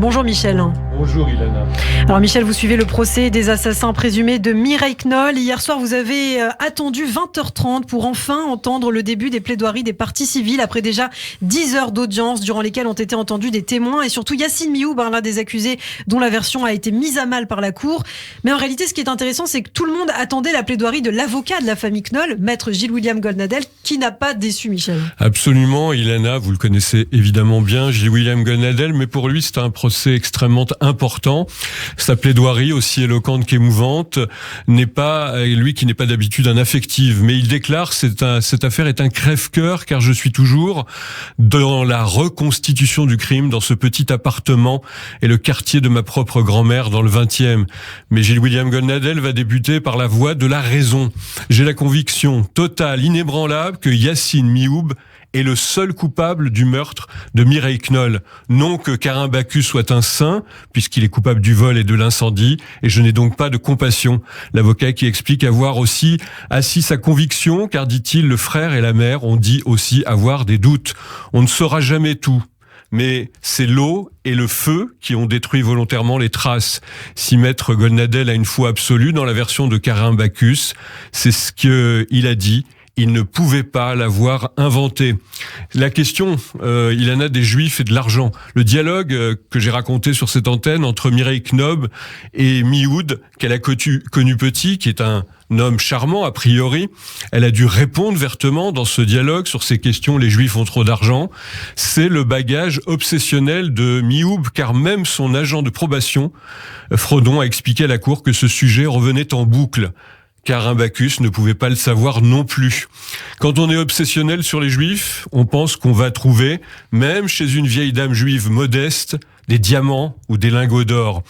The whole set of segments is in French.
Bonjour Michel. Bonjour Ilana. Alors Michel, vous suivez le procès des assassins présumés de Mireille Knoll. Hier soir, vous avez attendu 20h30 pour enfin entendre le début des plaidoiries des parties civiles après déjà 10 heures d'audience durant lesquelles ont été entendus des témoins et surtout Yacine Mioub, l'un des accusés dont la version a été mise à mal par la cour. Mais en réalité, ce qui est intéressant, c'est que tout le monde attendait la plaidoirie de l'avocat de la famille Knoll, maître Gilles-William Goldnadel, qui n'a pas déçu Michel. Absolument, Ilana, vous le connaissez évidemment bien, Gilles-William Goldnadel, mais pour lui c'est un procès extrêmement important. Sa plaidoirie, aussi éloquente qu'émouvante, n'est pas, lui qui n'est pas d'habitude un affective, mais il déclare cette affaire est un crève-cœur car je suis toujours dans la reconstitution du crime dans ce petit appartement et le quartier de ma propre grand-mère dans le 20e. Mais Gilles-William Goldnadel va débuter par la voie de la raison. J'ai la conviction totale, inébranlable, que Yacine Mioub est le seul coupable du meurtre de Mireille Knoll. Non que Carin Bacchus soit un saint, puisqu'il est coupable du vol et de l'incendie, et je n'ai donc pas de compassion. L'avocat qui explique avoir aussi assis sa conviction, car dit-il, le frère et la mère ont dit aussi avoir des doutes. On ne saura jamais tout. Mais c'est l'eau et le feu qui ont détruit volontairement les traces. Si maître Goldnadel a une foi absolue dans la version de Carin Bacchus, c'est ce qu'il a dit. Il ne pouvait pas l'avoir inventé. La question, Ilana, des Juifs et de l'argent. Le dialogue que j'ai raconté sur cette antenne entre Mireille Knoll et Mioub, qu'elle a connu petit, qui est un homme charmant a priori, elle a dû répondre vertement dans ce dialogue sur ces questions « les Juifs ont trop d'argent ». C'est le bagage obsessionnel de Mioub, car même son agent de probation, Frodon, a expliqué à la cour que ce sujet revenait en boucle. Carin Bacchus ne pouvait pas le savoir non plus. Quand on est obsessionnel sur les Juifs, on pense qu'on va trouver, même chez une vieille dame juive modeste, des diamants ou des lingots d'or.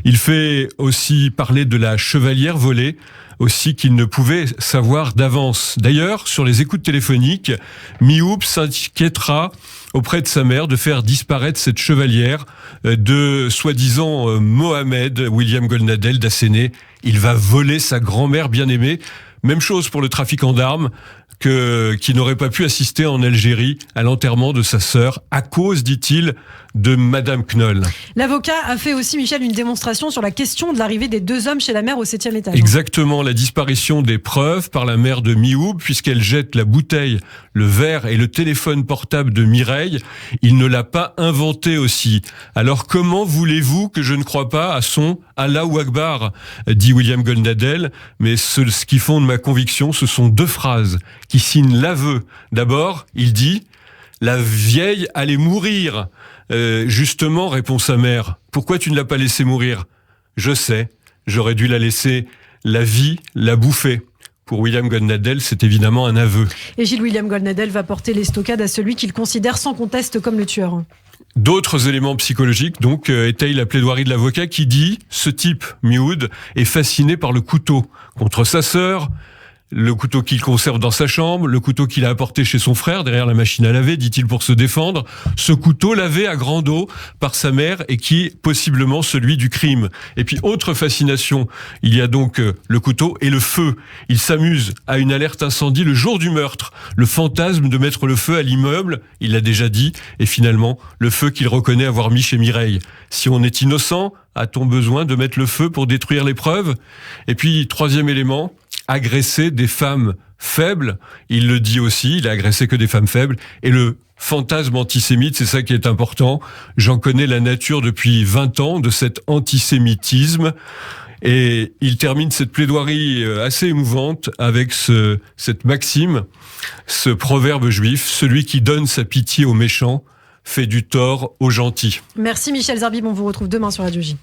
Il fait aussi parler de la chevalière volée, aussi qu'il ne pouvait savoir d'avance. D'ailleurs, sur les écoutes téléphoniques, Mioub s'inquiétera auprès de sa mère de faire disparaître cette chevalière de soi-disant Mohamed William Goldnadel d'Asséné. Il va voler sa grand-mère bien-aimée. Même chose pour le trafiquant d'armes qui n'aurait pas pu assister en Algérie à l'enterrement de sa sœur à cause, dit-il, de Madame Knoll. L'avocat a fait aussi, Michel, une démonstration sur la question de l'arrivée des deux hommes chez la mère au 7e étage. Exactement, la disparition des preuves par la mère de Mioub, puisqu'elle jette la bouteille, le verre et le téléphone portable de Mireille. Il ne l'a pas inventé aussi. Alors comment voulez-vous que je ne croie pas à son Allahu Akbar, dit William Goldnadel, mais ce qui fonde ma conviction, ce sont deux phrases qui signent l'aveu. D'abord, il dit « La vieille allait mourir ». Justement, répond sa mère, « Pourquoi tu ne l'as pas laissée mourir ?»« Je sais, j'aurais dû la laisser la vie la bouffer. » Pour William Goldnadel, c'est évidemment un aveu. Et Gilles-William Goldnadel va porter l'estocade à celui qu'il considère sans conteste comme le tueur. D'autres éléments psychologiques donc étayent la plaidoirie de l'avocat qui dit « Ce type, Mioub, est fasciné par le couteau contre sa sœur ». Le couteau qu'il conserve dans sa chambre, le couteau qu'il a apporté chez son frère derrière la machine à laver, dit-il, pour se défendre. Ce couteau lavé à grande eau par sa mère et qui est possiblement celui du crime. Et puis, autre fascination, il y a donc le couteau et le feu. Il s'amuse à une alerte incendie le jour du meurtre. Le fantasme de mettre le feu à l'immeuble, il l'a déjà dit, et finalement, le feu qu'il reconnaît avoir mis chez Mireille. Si on est innocent, a-t-on besoin de mettre le feu pour détruire les preuves ? Et puis, troisième élément, agresser des femmes faibles, il le dit aussi, il a agressé que des femmes faibles, et le fantasme antisémite, c'est ça qui est important. J'en connais la nature depuis 20 ans de cet antisémitisme, et il termine cette plaidoirie assez émouvante avec cette maxime, ce proverbe juif, celui qui donne sa pitié aux méchants fait du tort aux gentils. Merci Michel Zerbib, on vous retrouve demain sur Radio J.